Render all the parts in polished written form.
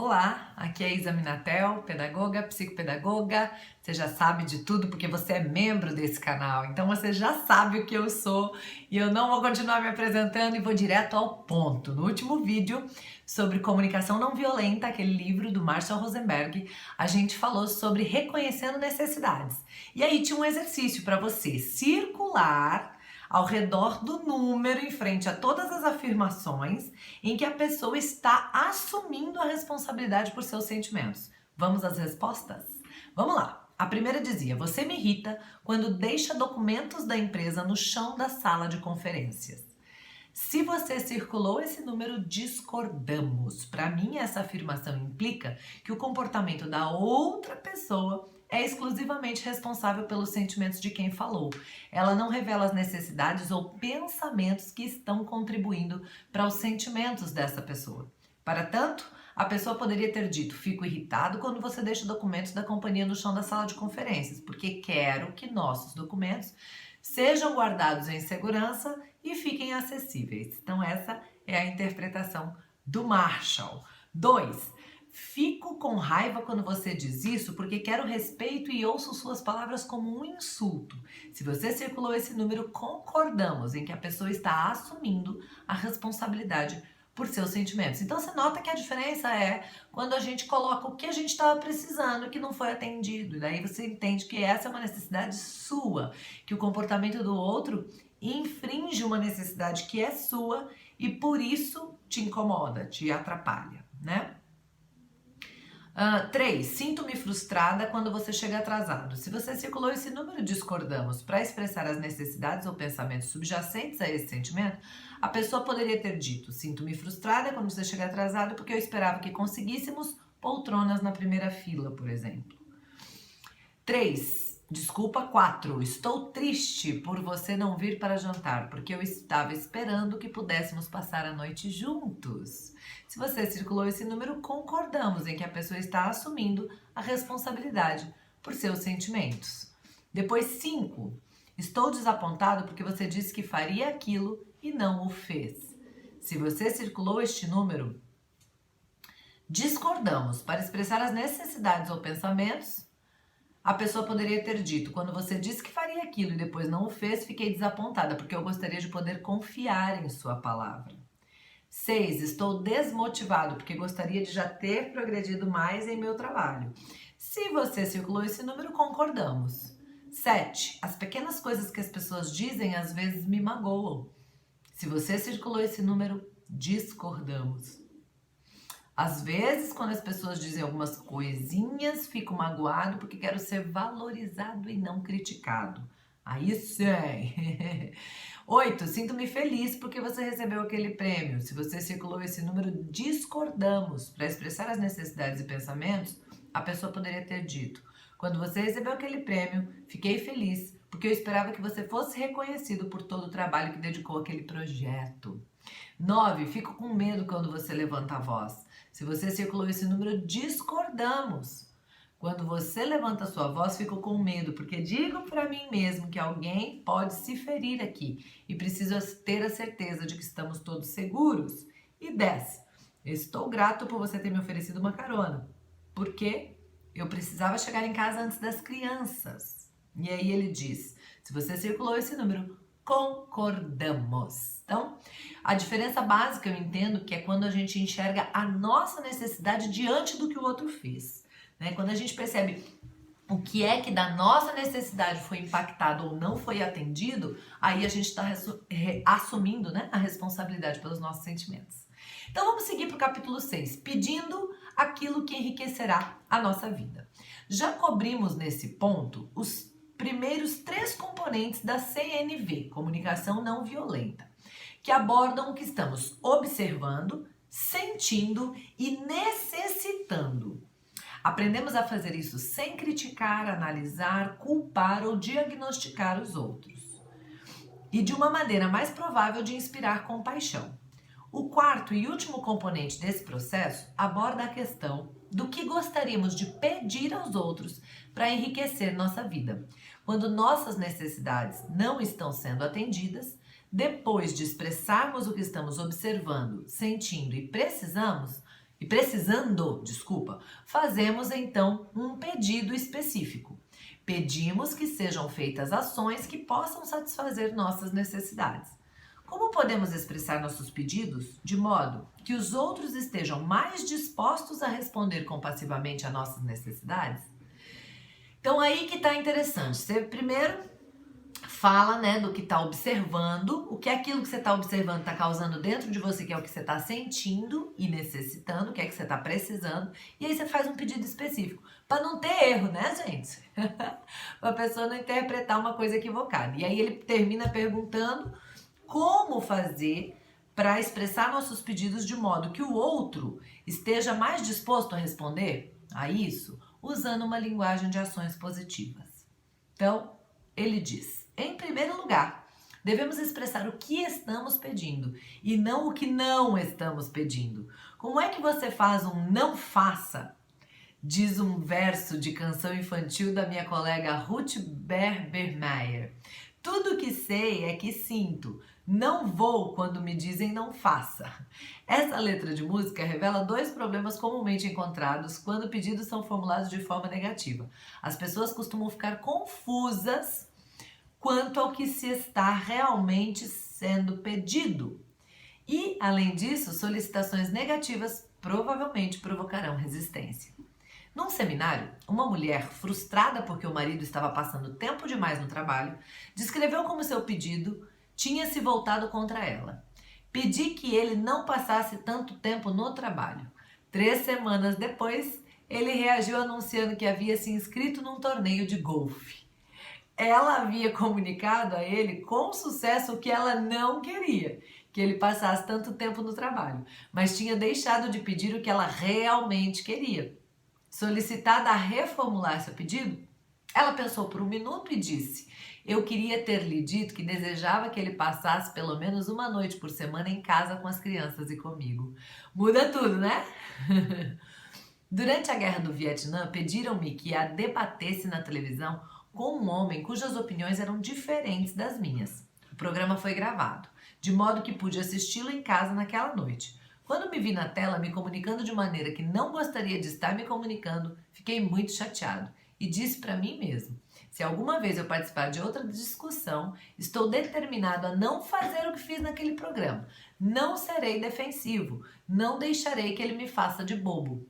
Olá, aqui é Isa Minatel, pedagoga, psicopedagoga. Você já sabe de tudo porque você é membro desse canal, então você já sabe o que eu sou e eu não vou continuar me apresentando e vou direto ao ponto. No último vídeo sobre comunicação não violenta, aquele livro do Marshall Rosenberg, a gente falou sobre reconhecendo necessidades. E aí tinha um exercício para você circular ao redor do número, em frente a todas as afirmações em que a pessoa está assumindo a responsabilidade por seus sentimentos. Vamos às respostas? Vamos lá. A primeira dizia: você me irrita quando deixa documentos da empresa no chão da sala de conferências. Se você circulou esse número, discordamos. Para mim, essa afirmação implica que o comportamento da outra pessoa é exclusivamente responsável pelos sentimentos de quem falou. Ela não revela as necessidades ou pensamentos que estão contribuindo para os sentimentos dessa pessoa. Para tanto, a pessoa poderia ter dito: fico irritado quando você deixa documentos da companhia no chão da sala de conferências, porque quero que nossos documentos sejam guardados em segurança e fiquem acessíveis. Então essa é a interpretação do Marshall. 2. Fico com raiva quando você diz isso porque quero respeito e ouço suas palavras como um insulto. Se você circulou esse número, concordamos em que a pessoa está assumindo a responsabilidade por seus sentimentos. Então você nota que a diferença é quando a gente coloca o que a gente estava precisando que não foi atendido. E daí você entende que essa é uma necessidade sua, que o comportamento do outro infringe uma necessidade que é sua e por isso te incomoda, te atrapalha, né? 3. Sinto-me frustrada quando você chega atrasado. Se você circulou esse número, discordamos. Para expressar as necessidades ou pensamentos subjacentes a esse sentimento, a pessoa poderia ter dito: sinto-me frustrada quando você chega atrasado porque eu esperava que conseguíssemos poltronas na primeira fila, por exemplo. 4. Estou triste por você não vir para jantar, porque eu estava esperando que pudéssemos passar a noite juntos. Se você circulou esse número, concordamos em que a pessoa está assumindo a responsabilidade por seus sentimentos. Depois, 5. Estou desapontado porque você disse que faria aquilo e não o fez. Se você circulou este número, discordamos. Para expressar as necessidades ou pensamentos, a pessoa poderia ter dito: quando você disse que faria aquilo e depois não o fez, fiquei desapontada, porque eu gostaria de poder confiar em sua palavra. 6. Estou desmotivado, porque gostaria de já ter progredido mais em meu trabalho. Se você circulou esse número, concordamos. 7. As pequenas coisas que as pessoas dizem às vezes me magoam. Se você circulou esse número, discordamos. Às vezes, quando as pessoas dizem algumas coisinhas, fico magoado porque quero ser valorizado e não criticado. Aí sim! 8. Sinto-me feliz porque você recebeu aquele prêmio. Se você circulou esse número, discordamos. Para expressar as necessidades e pensamentos, a pessoa poderia ter dito: quando você recebeu aquele prêmio, fiquei feliz porque eu esperava que você fosse reconhecido por todo o trabalho que dedicou àquele projeto. 9. Fico com medo quando você levanta a voz. Se você circulou esse número, discordamos. Quando você levanta a sua voz, fico com medo, porque digo para mim mesmo que alguém pode se ferir aqui e preciso ter a certeza de que estamos todos seguros. E 10. Estou grato por você ter me oferecido uma carona, porque eu precisava chegar em casa antes das crianças. E aí ele diz: se você circulou esse número, concordamos. Então, a diferença básica eu entendo que é quando a gente enxerga a nossa necessidade diante do que o outro fez, né? Quando a gente percebe o que é que da nossa necessidade foi impactado ou não foi atendido, aí a gente está assumindo, né, a responsabilidade pelos nossos sentimentos. Então vamos seguir para o capítulo 6, pedindo aquilo que enriquecerá a nossa vida. Já cobrimos nesse ponto os primeiros 3 componentes da CNV, comunicação não violenta, que abordam o que estamos observando, sentindo e necessitando. Aprendemos a fazer isso sem criticar, analisar, culpar ou diagnosticar os outros. E de uma maneira mais provável de inspirar compaixão. O 4º e último componente desse processo aborda a questão do que gostaríamos de pedir aos outros para enriquecer nossa vida. Quando nossas necessidades não estão sendo atendidas, depois de expressarmos o que estamos observando, sentindo e precisamos, e precisando, desculpa, fazemos então um pedido específico. Pedimos que sejam feitas ações que possam satisfazer nossas necessidades. Como podemos expressar nossos pedidos de modo que os outros estejam mais dispostos a responder compassivamente a nossas necessidades? Então aí que está interessante. Você primeiro fala, né, do que está observando, o que é aquilo que você está observando está causando dentro de você, que é o que você está sentindo e necessitando, o que é que você está precisando, e aí você faz um pedido específico, para não ter erro, né, gente? Para a pessoa não interpretar uma coisa equivocada. E aí ele termina perguntando como fazer para expressar nossos pedidos de modo que o outro esteja mais disposto a responder a isso, usando uma linguagem de ações positivas. Então, ele diz: em primeiro lugar, devemos expressar o que estamos pedindo e não o que não estamos pedindo. Como é que você faz um não faça? Diz um verso de canção infantil da minha colega Ruth Berbermeier. Tudo que sei é que sinto. Não vou quando me dizem não faça. Essa letra de música revela dois problemas comumente encontrados quando pedidos são formulados de forma negativa. As pessoas costumam ficar confusas quanto ao que se está realmente sendo pedido. E, além disso, solicitações negativas provavelmente provocarão resistência. Num seminário, uma mulher, frustrada porque o marido estava passando tempo demais no trabalho, descreveu como seu pedido tinha se voltado contra ela. Pedi que ele não passasse tanto tempo no trabalho. 3 semanas depois, ele reagiu anunciando que havia se inscrito num torneio de golfe. Ela havia comunicado a ele com sucesso o que ela não queria, que ele passasse tanto tempo no trabalho, mas tinha deixado de pedir o que ela realmente queria. Solicitada a reformular seu pedido, ela pensou por um minuto e disse: eu queria ter lhe dito que desejava que ele passasse pelo menos uma noite por semana em casa com as crianças e comigo. Muda tudo, né? Durante a Guerra do Vietnã, pediram-me que a debatesse na televisão com um homem cujas opiniões eram diferentes das minhas. O programa foi gravado, de modo que pude assisti-lo em casa naquela noite. Quando me vi na tela me comunicando de maneira que não gostaria de estar me comunicando, fiquei muito chateado e disse para mim mesmo: se alguma vez eu participar de outra discussão, estou determinado a não fazer o que fiz naquele programa. Não serei defensivo, não deixarei que ele me faça de bobo.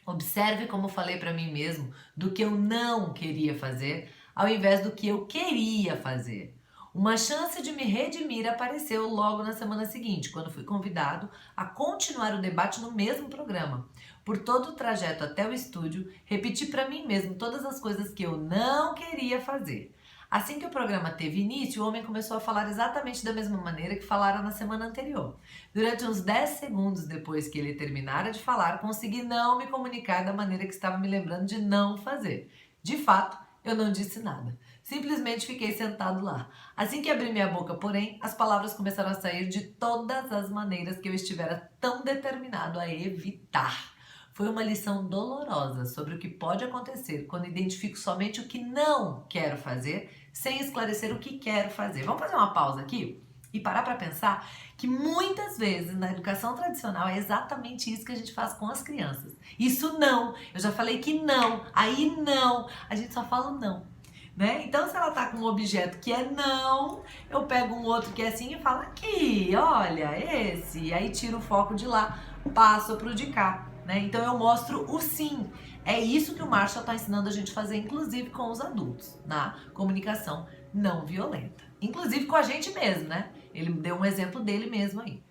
Observe como falei para mim mesmo do que eu não queria fazer, ao invés do que eu queria fazer. Uma chance de me redimir apareceu logo na semana seguinte, quando fui convidado a continuar o debate no mesmo programa. Por todo o trajeto até o estúdio, repeti para mim mesmo todas as coisas que eu não queria fazer. Assim que o programa teve início, o homem começou a falar exatamente da mesma maneira que falara na semana anterior. Durante uns 10 segundos depois que ele terminara de falar, consegui não me comunicar da maneira que estava me lembrando de não fazer. De fato, eu não disse nada. Simplesmente fiquei sentado lá. Assim que abri minha boca, porém, as palavras começaram a sair de todas as maneiras que eu estivera tão determinado a evitar. Foi uma lição dolorosa sobre o que pode acontecer quando identifico somente o que não quero fazer, sem esclarecer o que quero fazer. Vamos fazer uma pausa aqui e parar para pensar que muitas vezes na educação tradicional é exatamente isso que a gente faz com as crianças. Isso não, eu já falei que não, aí não, a gente só fala o não. Né? Então, se ela tá com um objeto que é não, eu pego um outro que é sim e falo aqui, olha, esse. Aí tiro o foco de lá, passo pro de cá. Né? Então, eu mostro o sim. É isso que o Marshall está ensinando a gente a fazer, inclusive com os adultos, na comunicação não violenta. Inclusive com a gente mesmo, né? Ele deu um exemplo dele mesmo aí.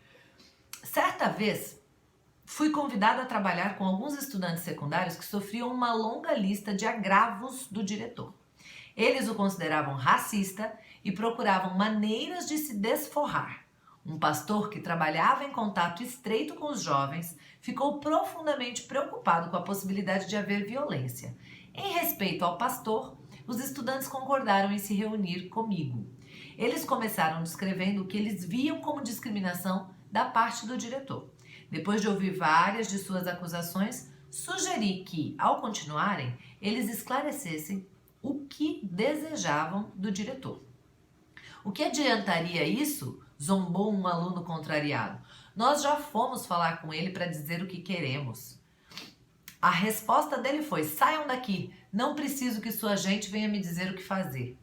Certa vez, fui convidada a trabalhar com alguns estudantes secundários que sofriam uma longa lista de agravos do diretor. Eles o consideravam racista e procuravam maneiras de se desforrar. Um pastor que trabalhava em contato estreito com os jovens ficou profundamente preocupado com a possibilidade de haver violência. Em respeito ao pastor, os estudantes concordaram em se reunir comigo. Eles começaram descrevendo o que eles viam como discriminação da parte do diretor. Depois de ouvir várias de suas acusações, sugeri que, ao continuarem, eles esclarecessem o que desejavam do diretor. O que adiantaria isso? Zombou um aluno contrariado. Nós já fomos falar com ele para dizer o que queremos. A resposta dele foi: saiam daqui, não preciso que sua gente venha me dizer o que fazer.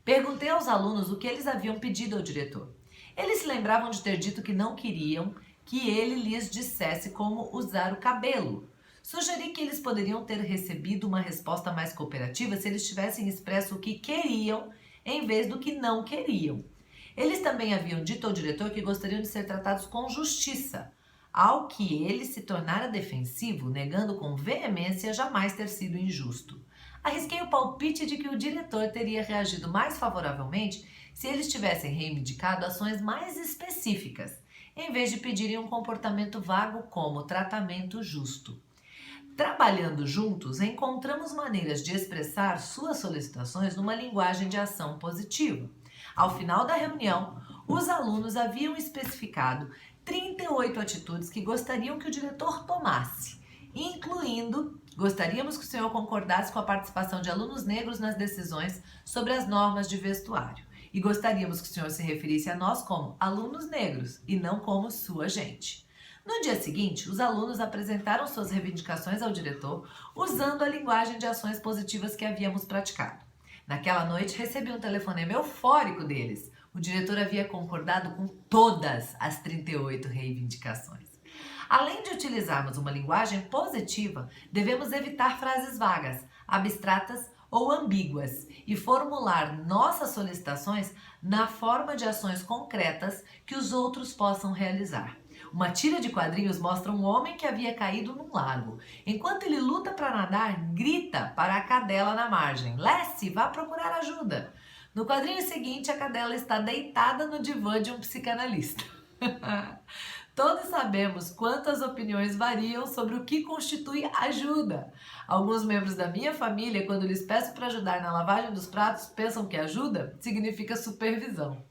Perguntei aos alunos o que eles haviam pedido ao diretor. Eles se lembravam de ter dito que não queriam que ele lhes dissesse como usar o cabelo. Sugeri que eles poderiam ter recebido uma resposta mais cooperativa se eles tivessem expresso o que queriam em vez do que não queriam. Eles também haviam dito ao diretor que gostariam de ser tratados com justiça, ao que ele se tornara defensivo, negando com veemência jamais ter sido injusto. Arrisquei o palpite de que o diretor teria reagido mais favoravelmente se eles tivessem reivindicado ações mais específicas, em vez de pedirem um comportamento vago como tratamento justo. Trabalhando juntos, encontramos maneiras de expressar suas solicitações numa linguagem de ação positiva. Ao final da reunião, os alunos haviam especificado 38 atitudes que gostariam que o diretor tomasse, incluindo: gostaríamos que o senhor concordasse com a participação de alunos negros nas decisões sobre as normas de vestuário. E gostaríamos que o senhor se referisse a nós como alunos negros e não como sua gente. No dia seguinte, os alunos apresentaram suas reivindicações ao diretor usando a linguagem de ações positivas que havíamos praticado. Naquela noite, recebi um telefonema eufórico deles. O diretor havia concordado com todas as 38 reivindicações. Além de utilizarmos uma linguagem positiva, devemos evitar frases vagas, abstratas ou ambíguas e formular nossas solicitações na forma de ações concretas que os outros possam realizar. Uma tira de quadrinhos mostra um homem que havia caído num lago. Enquanto ele luta para nadar, grita para a cadela na margem: Lessie, vá procurar ajuda. No quadrinho seguinte, a cadela está deitada no divã de um psicanalista. Todos sabemos quantas opiniões variam sobre o que constitui ajuda. Alguns membros da minha família, quando lhes peço para ajudar na lavagem dos pratos, pensam que ajuda significa supervisão.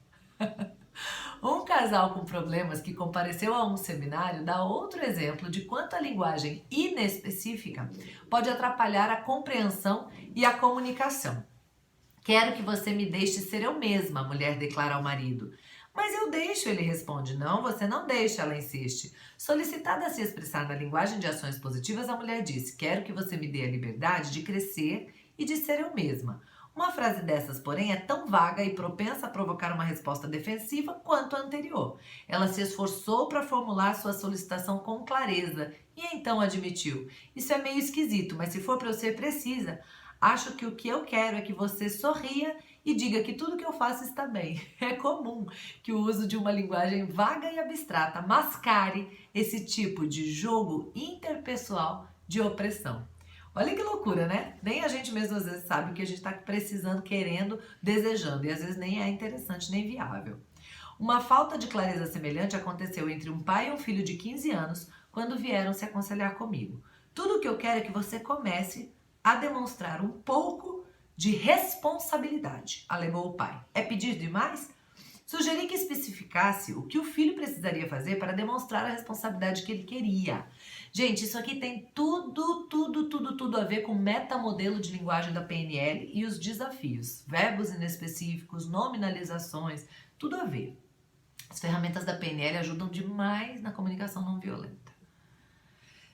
Um casal com problemas que compareceu a um seminário dá outro exemplo de quanto a linguagem inespecífica pode atrapalhar a compreensão e a comunicação. Quero que você me deixe ser eu mesma, a mulher declara ao marido. Mas eu deixo, ele responde. Não, você não deixa, ela insiste. Solicitada a se expressar na linguagem de ações positivas, a mulher disse: quero que você me dê a liberdade de crescer e de ser eu mesma. Uma frase dessas, porém, é tão vaga e propensa a provocar uma resposta defensiva quanto a anterior. Ela se esforçou para formular sua solicitação com clareza e então admitiu: isso é meio esquisito, mas se for para eu ser precisa, acho que o que eu quero é que você sorria e diga que tudo que eu faço está bem. É comum que o uso de uma linguagem vaga e abstrata mascare esse tipo de jogo interpessoal de opressão. Olha que loucura, né? Nem a gente mesmo às vezes sabe o que a gente está precisando, querendo, desejando, e às vezes nem é interessante nem viável. Uma falta de clareza semelhante aconteceu entre um pai e um filho de 15 anos quando vieram se aconselhar comigo. Tudo o que eu quero é que você comece a demonstrar um pouco de responsabilidade, alegou o pai. É pedir demais? Sugeri que especificasse o que o filho precisaria fazer para demonstrar a responsabilidade que ele queria. Gente, isso aqui tem tudo a ver com o metamodelo de linguagem da PNL e os desafios. Verbos inespecíficos, nominalizações, tudo a ver. As ferramentas da PNL ajudam demais na comunicação não violenta.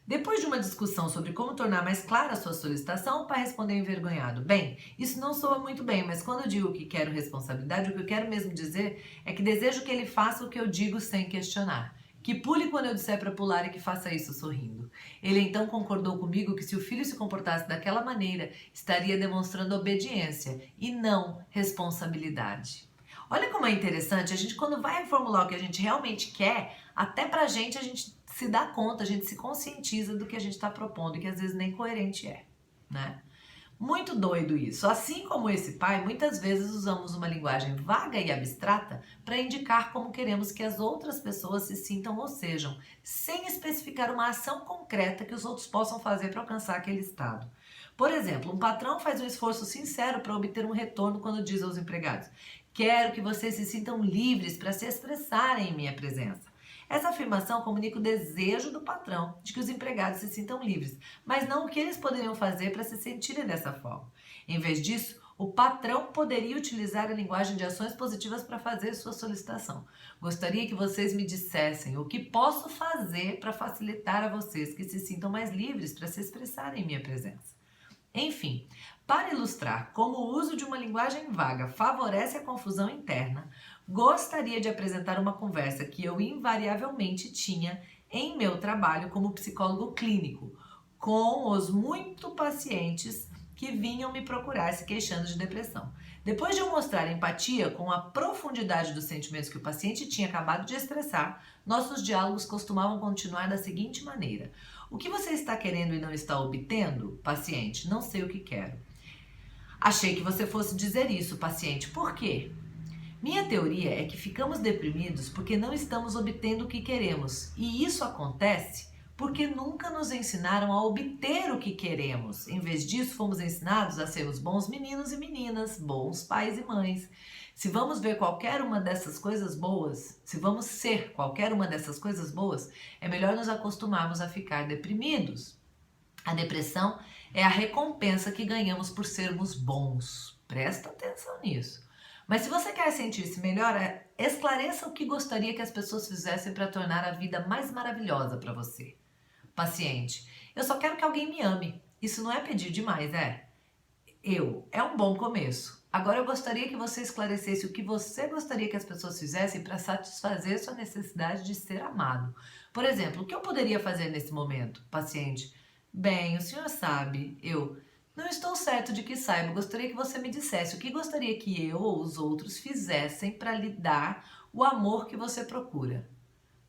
Depois de uma discussão sobre como tornar mais clara a sua solicitação, o pai respondeu envergonhado: bem, isso não soa muito bem, mas quando eu digo que quero responsabilidade, o que eu quero mesmo dizer é que desejo que ele faça o que eu digo sem questionar. Que pule quando eu disser para pular e que faça isso sorrindo. Ele então concordou comigo que se o filho se comportasse daquela maneira, estaria demonstrando obediência e não responsabilidade. Olha como é interessante, a gente quando vai formular o que a gente realmente quer, até pra gente a gente se dá conta, a gente se conscientiza do que a gente está propondo e que às vezes nem coerente é, né? Muito doido isso. Assim como esse pai, muitas vezes usamos uma linguagem vaga e abstrata para indicar como queremos que as outras pessoas se sintam ou sejam, sem especificar uma ação concreta que os outros possam fazer para alcançar aquele estado. Por exemplo, um patrão faz um esforço sincero para obter um retorno quando diz aos empregados: quero que vocês se sintam livres para se expressarem em minha presença. Essa afirmação comunica o desejo do patrão de que os empregados se sintam livres, mas não o que eles poderiam fazer para se sentirem dessa forma. Em vez disso, O patrão poderia utilizar a linguagem de ações positivas para fazer sua solicitação. Gostaria que vocês me dissessem o que posso fazer para facilitar a vocês que se sintam mais livres para se expressarem em minha presença. Enfim, para ilustrar como o uso de uma linguagem vaga favorece a confusão interna, gostaria de apresentar uma conversa que eu invariavelmente tinha em meu trabalho como psicólogo clínico, com os muitos pacientes que vinham me procurar se queixando de depressão. Depois de eu mostrar empatia com a profundidade dos sentimentos que o paciente tinha acabado de expressar, nossos diálogos costumavam continuar da seguinte maneira: o que você está querendo e não está obtendo? Paciente, não sei o que quero. Achei que você fosse dizer isso, paciente. Por quê? Minha teoria é que ficamos deprimidos porque não estamos obtendo o que queremos. E isso acontece porque nunca nos ensinaram a obter o que queremos. Em vez disso, fomos ensinados a sermos bons meninos e meninas, bons pais e mães. Se vamos ver qualquer uma dessas coisas boas, se vamos ser qualquer uma dessas coisas boas, é melhor nos acostumarmos a ficar deprimidos. A depressão é a recompensa que ganhamos por sermos bons. Presta atenção nisso. Mas se você quer sentir-se melhor, esclareça o que gostaria que as pessoas fizessem para tornar a vida mais maravilhosa para você. Paciente, eu só quero que alguém me ame. Isso não é pedir demais, é? É um bom começo. Agora eu gostaria que você esclarecesse o que você gostaria que as pessoas fizessem para satisfazer sua necessidade de ser amado. Por exemplo, o que eu poderia fazer nesse momento? Paciente, bem, o senhor sabe, não estou certo de que saiba. Gostaria que você me dissesse o que gostaria que eu ou os outros fizessem para lhe dar o amor que você procura.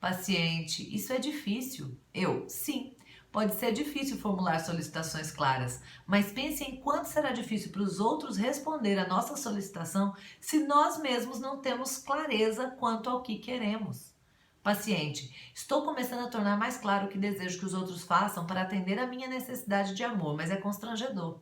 Paciente, isso é difícil. Sim, pode ser difícil formular solicitações claras, mas pense em quanto será difícil para os outros responder à nossa solicitação se nós mesmos não temos clareza quanto ao que queremos. Paciente, estou começando a tornar mais claro o que desejo que os outros façam para atender à minha necessidade de amor, mas é constrangedor.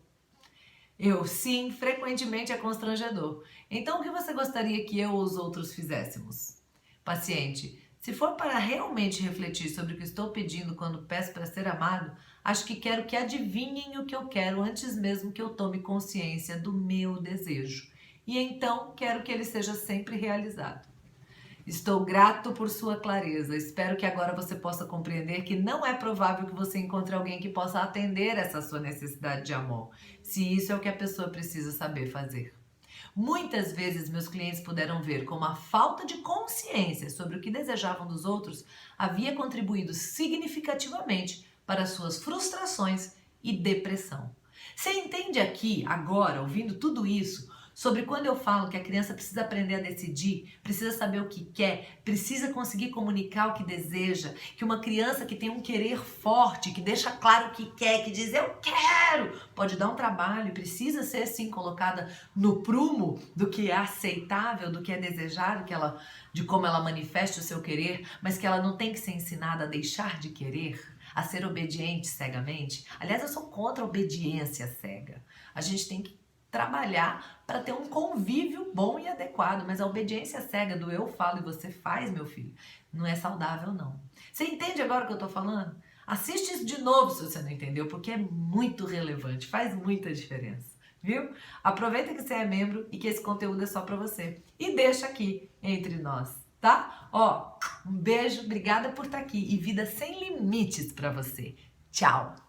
Sim, frequentemente é constrangedor. Então, o que você gostaria que eu ou os outros fizéssemos? Paciente, se for para realmente refletir sobre o que estou pedindo quando peço para ser amado, acho que quero que adivinhem o que eu quero antes mesmo que eu tome consciência do meu desejo. E então, quero que ele seja sempre realizado. Estou grato por sua clareza. Espero que agora você possa compreender que não é provável que você encontre alguém que possa atender essa sua necessidade de amor, se isso é o que a pessoa precisa saber fazer. Muitas vezes meus clientes puderam ver como a falta de consciência sobre o que desejavam dos outros havia contribuído significativamente para suas frustrações e depressão. Você entende aqui, agora, ouvindo tudo isso, sobre quando eu falo que a criança precisa aprender a decidir, precisa saber o que quer, precisa conseguir comunicar o que deseja, que uma criança que tem um querer forte, que deixa claro o que quer, que diz eu quero, pode dar um trabalho, precisa ser sim colocada no prumo do que é aceitável, do que é desejado, de como ela manifesta o seu querer, mas que ela não tem que ser ensinada a deixar de querer, a ser obediente cegamente. Aliás, eu sou contra a obediência cega. A gente tem que trabalhar para ter um convívio bom e adequado, mas a obediência cega do eu falo e você faz, meu filho, não é saudável não. Você entende agora o que eu tô falando? Assiste isso de novo se você não entendeu, porque é muito relevante, faz muita diferença, viu? Aproveita que você é membro e que esse conteúdo é só para você. E deixa aqui entre nós, tá? Um beijo, obrigada por estar aqui e vida sem limites para você. Tchau!